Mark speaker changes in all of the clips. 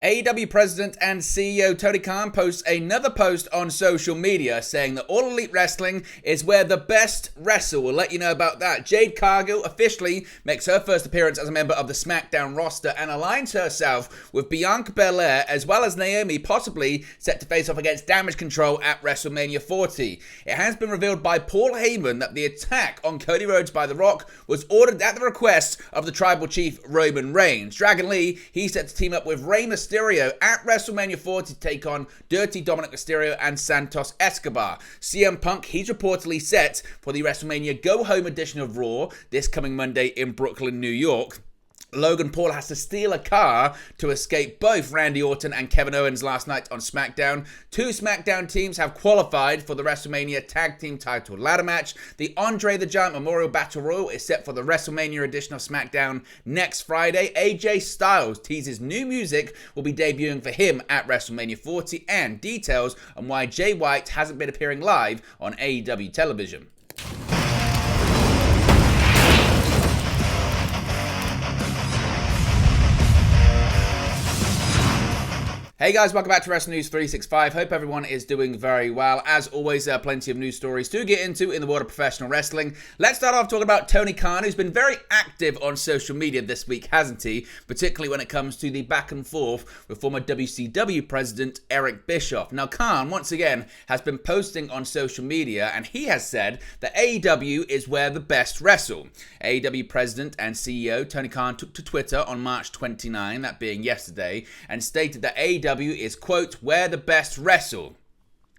Speaker 1: AEW President and CEO Tony Khan posts another post on social media saying that All Elite Wrestling is where the best wrestle. We'll let you know about that. Jade Cargill officially makes her first appearance as a member of the SmackDown roster and aligns herself with Bianca Belair as well as Naomi, possibly set to face off against Damage Control at WrestleMania 40. It has been revealed by Paul Heyman that the attack on Cody Rhodes by The Rock was ordered at the request of the Tribal Chief Roman Reigns. Dragon Lee, he's set to team up with Rey Mysterio at WrestleMania 40 to take on Dirty Dominic Mysterio and Santos Escobar. CM Punk, he's reportedly set for the WrestleMania Go Home edition of Raw this coming Monday in Brooklyn, New York. Logan Paul has to steal a car to escape both Randy Orton and Kevin Owens last night on SmackDown. Two SmackDown teams have qualified for the WrestleMania Tag Team Title Ladder Match. The Andre the Giant Memorial Battle Royal is set for the WrestleMania edition of SmackDown next Friday. AJ Styles teases new music will be debuting for him at WrestleMania 40, and details on why Jay White hasn't been appearing live on AEW television. Hey guys, welcome back to Wrestling News 365. Hope everyone is doing very well. As always, there are plenty of news stories to get into in the world of professional wrestling. Let's start off talking about Tony Khan, who's been very active on social media this week, hasn't he? Particularly when it comes to the back and forth with former WCW president Eric Bischoff. Now, Khan, once again, has been posting on social media, and he has said that AEW is where the best wrestle. AEW president and CEO Tony Khan took to Twitter on March 29, that being yesterday, and stated that AEW is, quote, where the best wrestle.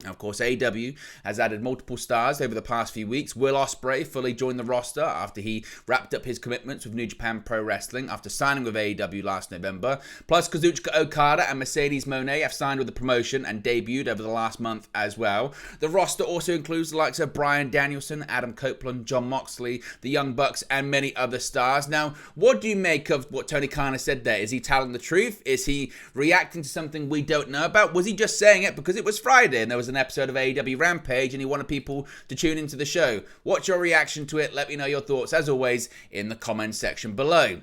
Speaker 1: Now, of course, AEW has added multiple stars over the past few weeks. Will Ospreay fully joined the roster after he wrapped up his commitments with New Japan Pro Wrestling after signing with AEW last November. Plus, Kazuchika Okada and Mercedes Moné have signed with the promotion and debuted over the last month as well. The roster also includes the likes of Bryan Danielson, Adam Copeland, Jon Moxley, the Young Bucks, and many other stars. Now, what do you make of what Tony Khan has said there? Is he telling the truth? Is he reacting to something we don't know about? Was he just saying it because it was Friday and there was an episode of AEW Rampage and he wanted people to tune into the show? What's your reaction to it? Let me know your thoughts, as always, in the comments section below.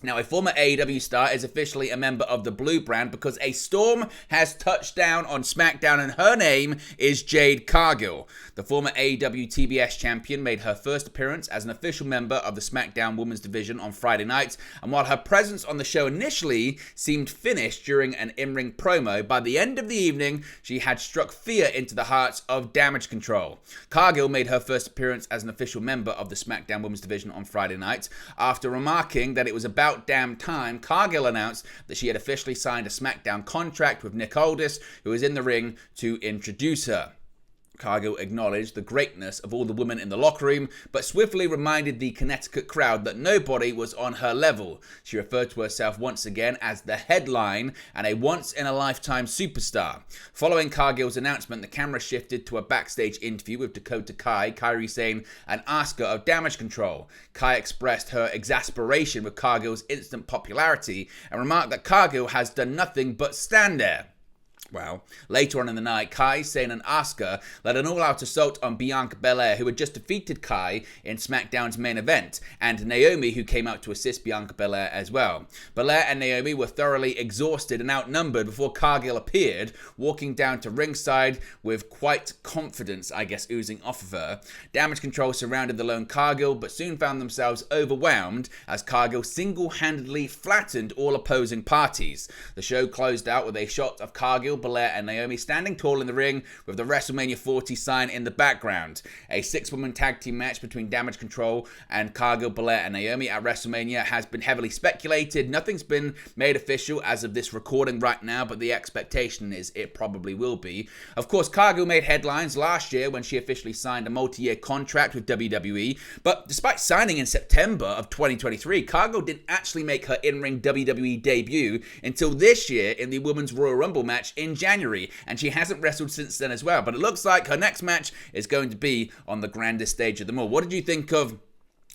Speaker 1: Now, a former AEW star is officially a member of the Blue brand because a storm has touched down on SmackDown and her name is Jade Cargill. The former AEW TBS champion made her first appearance as an official member of the SmackDown Women's Division on Friday night, and while her presence on the show initially seemed finished during an in-ring promo, by the end of the evening, she had struck fear into the hearts of Damage Control. Cargill made her first appearance as an official member of the SmackDown Women's Division on Friday night. After remarking that it was about damn time, Cargill announced that she had officially signed a SmackDown contract with Nick Aldis, who was in the ring to introduce her. Cargill acknowledged the greatness of all the women in the locker room, but swiftly reminded the Connecticut crowd that nobody was on her level. She referred to herself once again as the headline and a once-in-a-lifetime superstar. Following Cargill's announcement, the camera shifted to a backstage interview with Dakota Kai, Kairi Sane, and Asuka of Damage Control. Kai expressed her exasperation with Cargill's instant popularity and remarked that Cargill has done nothing but stand there. Well, later on in the night, Kai, Sane, and Asuka led an all-out assault on Bianca Belair, who had just defeated Kai in SmackDown's main event, and Naomi, who came out to assist Bianca Belair as well. Belair and Naomi were thoroughly exhausted and outnumbered before Cargill appeared, walking down to ringside with quite confidence, I guess, oozing off of her. Damage Control surrounded the lone Cargill, but soon found themselves overwhelmed as Cargill single-handedly flattened all opposing parties. The show closed out with a shot of Cargill, Belair, and Naomi standing tall in the ring with the WrestleMania 40 sign in the background. A 6-woman tag team match between Damage Control and Cargill, Belair, and Naomi at WrestleMania has been heavily speculated. Nothing's been made official as of this recording right now, but the expectation is it probably will be. Of course, Cargill made headlines last year when she officially signed a multi-year contract with WWE, but despite signing in September of 2023, Cargill didn't actually make her in-ring WWE debut until this year in the Women's Royal Rumble match in January, and she hasn't wrestled since then as well. But it looks like her next match is going to be on the grandest stage of them all. What did you think of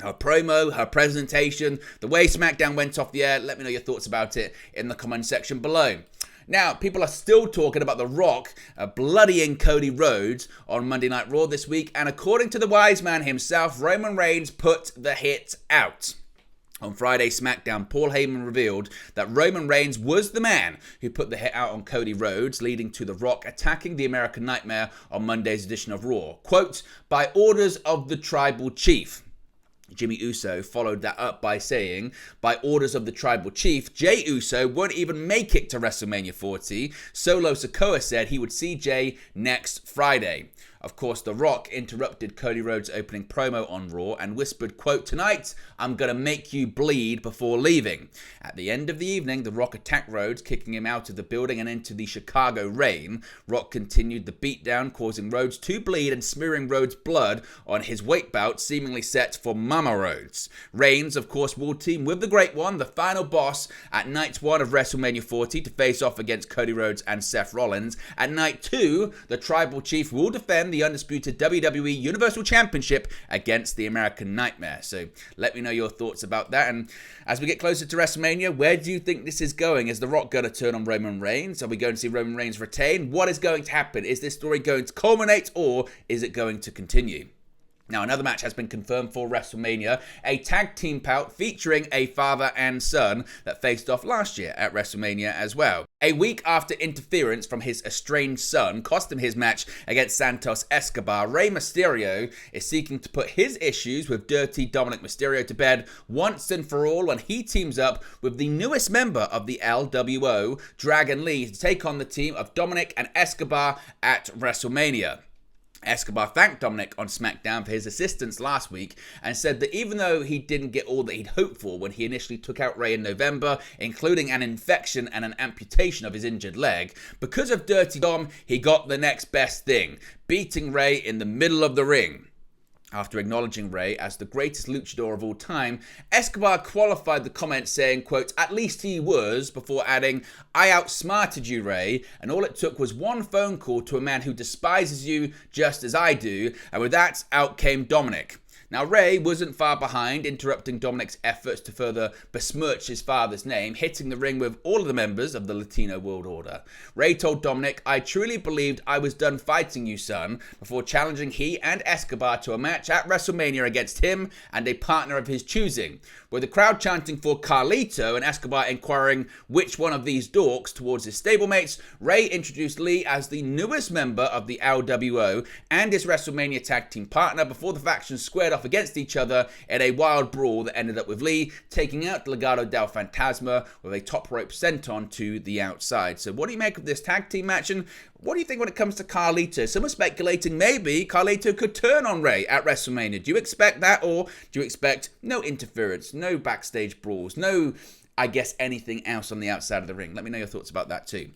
Speaker 1: her promo, her presentation, the way SmackDown went off the air? Let me know your thoughts about it in the comment section below. Now, people are still talking about The Rock bloodying Cody Rhodes on Monday Night Raw this week, and according to the wise man himself, Roman Reigns put the hit out. On Friday SmackDown, Paul Heyman revealed that Roman Reigns was the man who put the hit out on Cody Rhodes, leading to The Rock attacking the American Nightmare on Monday's edition of Raw. Quote, by orders of the Tribal Chief. Jimmy Uso followed that up by saying, by orders of the Tribal Chief, Jey Uso won't even make it to WrestleMania 40. Solo Sikoa said he would see Jey next Friday. Of course, The Rock interrupted Cody Rhodes' opening promo on Raw and whispered, quote, tonight, I'm gonna make you bleed before leaving. At the end of the evening, The Rock attacked Rhodes, kicking him out of the building and into the Chicago rain. Rock continued the beatdown, causing Rhodes to bleed and smearing Rhodes' blood on his weight belt, seemingly set for Mama Rhodes. Reigns, of course, will team with the Great One, the final boss, at Night 1 of WrestleMania 40 to face off against Cody Rhodes and Seth Rollins. At Night 2, the Tribal Chief will defend the undisputed WWE Universal Championship against the American Nightmare. So let me know your thoughts about that. And as we get closer to WrestleMania, where do you think this is going? Is The Rock going to turn on Roman Reigns? Are we going to see Roman Reigns retain? What is going to happen? Is this story going to culminate or is it going to continue? Now, another match has been confirmed for WrestleMania, a tag team bout featuring a father and son that faced off last year at WrestleMania as well. A week after interference from his estranged son cost him his match against Santos Escobar, Rey Mysterio is seeking to put his issues with Dirty Dominic Mysterio to bed once and for all when he teams up with the newest member of the LWO, Dragon Lee, to take on the team of Dominic and Escobar at WrestleMania. Escobar thanked Dominic on SmackDown for his assistance last week and said that even though he didn't get all that he'd hoped for when he initially took out Rey in November, including an infection and an amputation of his injured leg, because of Dirty Dom, he got the next best thing, beating Rey in the middle of the ring. After acknowledging Rey as the greatest luchador of all time, Escobar qualified the comment saying, quote, at least he was, before adding, I outsmarted you, Rey, and all it took was one phone call to a man who despises you just as I do, and with that, out came Dominic. Now, Rey wasn't far behind, interrupting Dominic's efforts to further besmirch his father's name, hitting the ring with all of the members of the Latino World Order. Rey told Dominic, I truly believed I was done fighting you, son, before challenging he and Escobar to a match at WrestleMania against him and a partner of his choosing. With the crowd chanting for Carlito and Escobar inquiring which one of these dorks towards his stablemates, Rey introduced Lee as the newest member of the LWO and his WrestleMania tag team partner before the factions squared off against each other in a wild brawl that ended up with Lee taking out Legado del Fantasma with a top rope senton to the outside. So what do you make of this tag team match, and what do you think when it comes to Carlito? Some are speculating maybe Carlito could turn on Rey at WrestleMania. Do you expect that, or do you expect no interference, no backstage brawls, no, I guess, anything else on the outside of the ring? Let me know your thoughts about that too.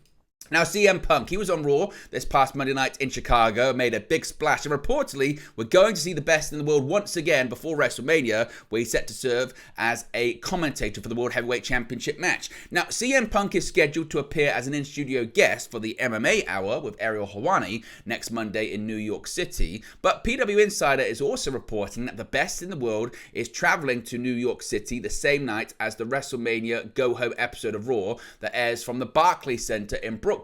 Speaker 1: Now, CM Punk, he was on Raw this past Monday night in Chicago, made a big splash, and reportedly we're going to see the best in the world once again before WrestleMania, where he's set to serve as a commentator for the World Heavyweight Championship match. Now, CM Punk is scheduled to appear as an in-studio guest for the MMA Hour with Ariel Helwani next Monday in New York City, but PW Insider is also reporting that the best in the world is traveling to New York City the same night as the WrestleMania Go Home episode of Raw that airs from the Barclays Center in Brooklyn,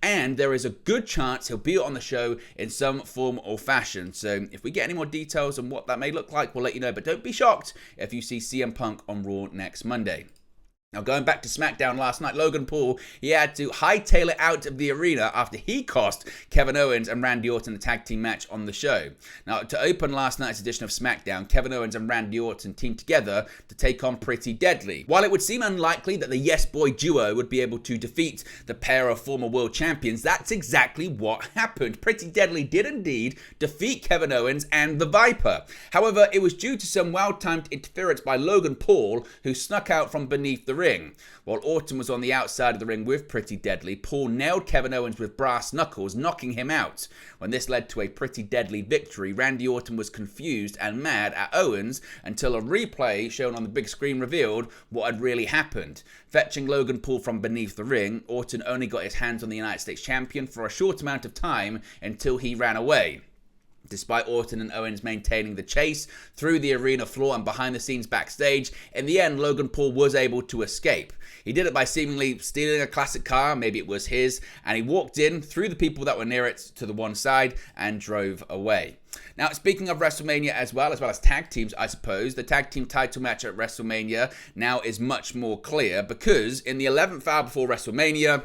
Speaker 1: and there is a good chance he'll be on the show in some form or fashion. So if we get any more details on what that may look like, we'll let you know, but don't be shocked if you see CM Punk on Raw next Monday. Now, going back to SmackDown last night, Logan Paul, he had to hightail it out of the arena after he cost Kevin Owens and Randy Orton a tag team match on the show. Now, to open last night's edition of SmackDown, Kevin Owens and Randy Orton teamed together to take on Pretty Deadly. While it would seem unlikely that the Yes Boy duo would be able to defeat the pair of former world champions, that's exactly what happened. Pretty Deadly did indeed defeat Kevin Owens and the Viper. However, it was due to some well-timed interference by Logan Paul, who snuck out from beneath the ring. While Orton was on the outside of the ring with Pretty Deadly, Paul nailed Kevin Owens with brass knuckles, knocking him out. When this led to a Pretty Deadly victory, Randy Orton was confused and mad at Owens until a replay shown on the big screen revealed what had really happened. Fetching Logan Paul from beneath the ring, Orton only got his hands on the United States champion for a short amount of time until he ran away. Despite Orton and Owens maintaining the chase through the arena floor and behind the scenes backstage, in the end, Logan Paul was able to escape. He did it by seemingly stealing a classic car, maybe it was his, and he walked in through the people that were near it to the one side and drove away. Now, speaking of WrestleMania as well as tag teams, I suppose, the tag team title match at WrestleMania now is much more clear because in the 11th hour before WrestleMania,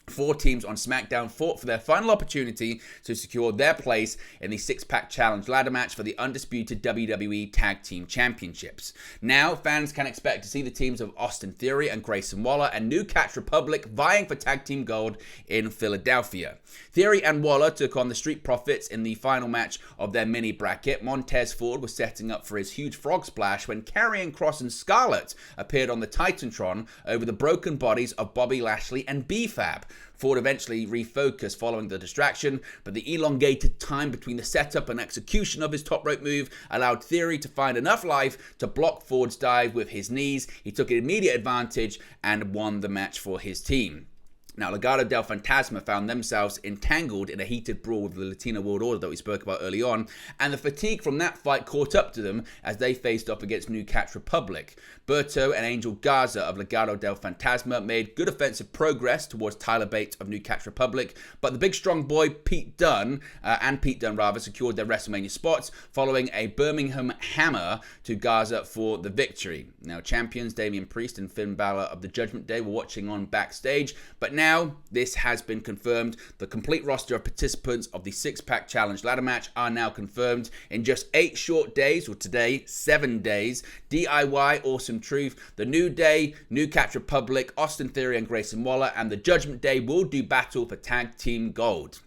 Speaker 1: 4 teams on SmackDown fought for their final opportunity to secure their place in the six-pack challenge ladder match for the undisputed WWE Tag Team Championships. Now, fans can expect to see the teams of Austin Theory and Grayson Waller and New Catch Republic vying for tag team gold in Philadelphia. Theory and Waller took on the Street Profits in the final match of their mini bracket. Montez Ford was setting up for his huge frog splash when Karrion Kross and Scarlett appeared on the Titantron over the broken bodies of Bobby Lashley and B-Fab. Ford eventually refocused following the distraction, but the elongated time between the setup and execution of his top rope move allowed Theory to find enough life to block Ford's dive with his knees. He took an immediate advantage and won the match for his team. Now, Legado del Fantasma found themselves entangled in a heated brawl with the Latino World Order that we spoke about early on, and the fatigue from that fight caught up to them as they faced off against New Catch Republic. Berto and Angel Garza of Legado del Fantasma made good offensive progress towards Tyler Bate of New Catch Republic, but the big strong boy Pete Dunne secured their WrestleMania spots following a Birmingham hammer to Garza for the victory. Now, champions Damian Priest and Finn Balor of the Judgment Day were watching on backstage, but now this has been confirmed. The complete roster of participants of the six-pack challenge ladder match are now confirmed in just 8 short days, or today, 7 days. DIY, Awesome Truth, The New Day, New Catch Republic, Austin Theory and Grayson Waller, and the Judgment Day will do battle for tag team gold.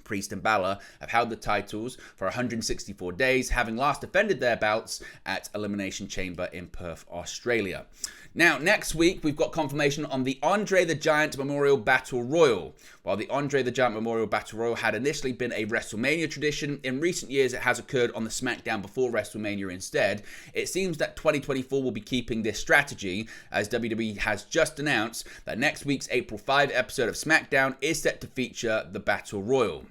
Speaker 1: Priest and Balor have held the titles for 164 days, having last defended their belts at Elimination Chamber in Perth, Australia. Now, next week, we've got confirmation on the Andre the Giant Memorial Battle Royal. While the Andre the Giant Memorial Battle Royal had initially been a WrestleMania tradition, in recent years it has occurred on the SmackDown before WrestleMania instead. It seems that 2024 will be keeping this strategy, as WWE has just announced that next week's April 5 episode of SmackDown is set to feature the Battle Royal.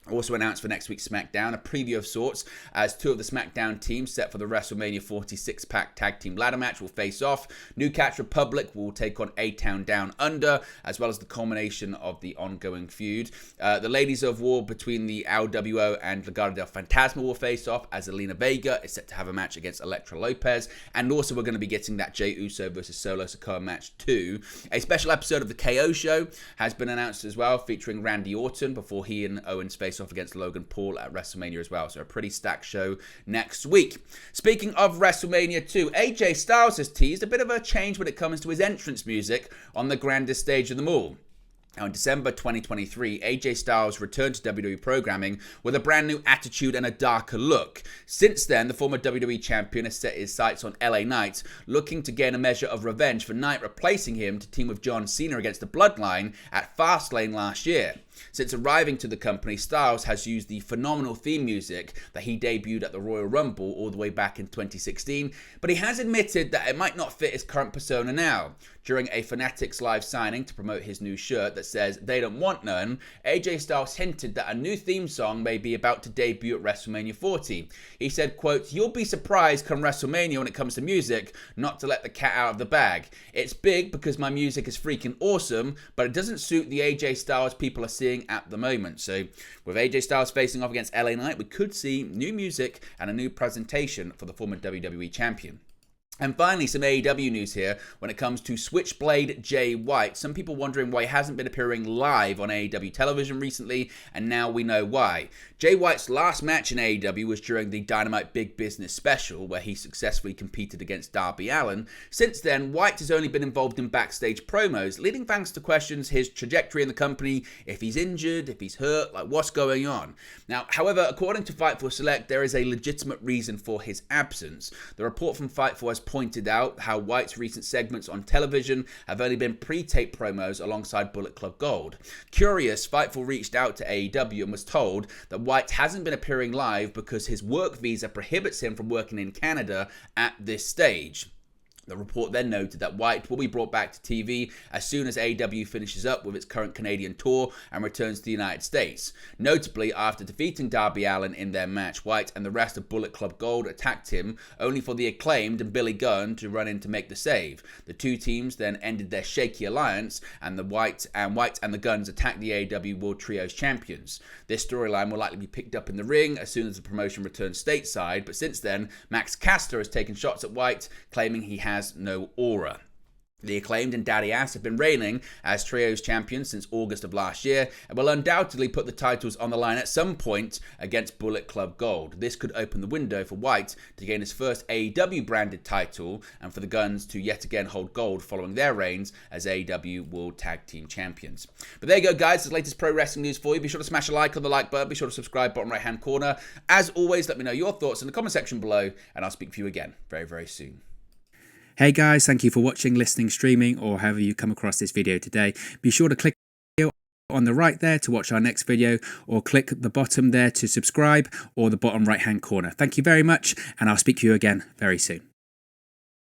Speaker 1: Also announced for next week's SmackDown, a preview of sorts, as 2 of the SmackDown teams set for the WrestleMania 46-pack tag team ladder match will face off. New Catch Republic will take on A-Town Down Under, as well as the culmination of the ongoing feud. The Ladies of War between the LWO and Legado del Fantasma will face off, as Zelina Vega is set to have a match against Elektra Lopez. And also we're going to be getting that Jey Uso versus Solo Sikoa match too. A special episode of the KO Show has been announced as well, featuring Randy Orton before he and Owens face off against Logan Paul at WrestleMania as well. So a pretty stacked show next week. Speaking of WrestleMania 2, AJ Styles has teased a bit of a change when it comes to his entrance music on the grandest stage of them all. Now, in December 2023, AJ Styles returned to WWE programming with a brand new attitude and a darker look. Since then, the former WWE champion has set his sights on LA Knight, looking to gain a measure of revenge for Knight replacing him to team with John Cena against the Bloodline at Fastlane last year. Since arriving to the company, Styles has used the phenomenal theme music that he debuted at the Royal Rumble all the way back in 2016, but he has admitted that it might not fit his current persona now. During a Fanatics Live signing to promote his new shirt that says, "They don't want none," AJ Styles hinted that a new theme song may be about to debut at WrestleMania 40. He said, quote, "You'll be surprised come WrestleMania when it comes to music, not to let the cat out of the bag. It's big because my music is freaking awesome, but it doesn't suit the AJ Styles people are seeing at the moment." So with AJ Styles facing off against LA Knight, we could see new music and a new presentation for the former WWE champion. And finally, some AEW news here when it comes to Switchblade Jay White. Some people wondering why he hasn't been appearing live on AEW television recently, and now we know why. Jay White's last match in AEW was during the Dynamite Big Business special, where he successfully competed against Darby Allin. Since then, White has only been involved in backstage promos, leading fans to question his trajectory in the company, if he's injured, if he's hurt, like what's going on. Now, however, according to Fightful Select, there is a legitimate reason for his absence. The report from Fightful has pointed out how White's recent segments on television have only been pre-tape promos alongside Bullet Club Gold. Curious, Fightful reached out to AEW and was told that White hasn't been appearing live because his work visa prohibits him from working in Canada at this stage. The report then noted that White will be brought back to TV as soon as AEW finishes up with its current Canadian tour and returns to the United States. Notably, after defeating Darby Allin in their match, White and the rest of Bullet Club Gold attacked him, only for the Acclaimed and Billy Gunn to run in to make the save. The two teams then ended their shaky alliance, and White and the Gunns attacked the AEW World Trios champions. This storyline will likely be picked up in the ring as soon as the promotion returns stateside, but since then, Max Caster has taken shots at White, claiming he has no aura. The Acclaimed and Daddy Ass have been reigning as Trios champions since August of last year and will undoubtedly put the titles on the line at some point against Bullet Club Gold. This could open the window for White to gain his first AEW branded title and for the Gunns to yet again hold gold following their reigns as AEW World Tag Team Champions. But there you go, guys. This is the latest pro wrestling news for you. Be sure to smash a like on the like button. Be sure to subscribe, bottom right hand corner. As always, let me know your thoughts in the comment section below and I'll speak to you again very, very soon.
Speaker 2: Hey guys, thank you for watching, listening, streaming, or however you come across this video today. Be sure to click on the right there to watch our next video, or click the bottom there to subscribe, or the bottom right hand corner. Thank you very much, and I'll speak to you again very soon.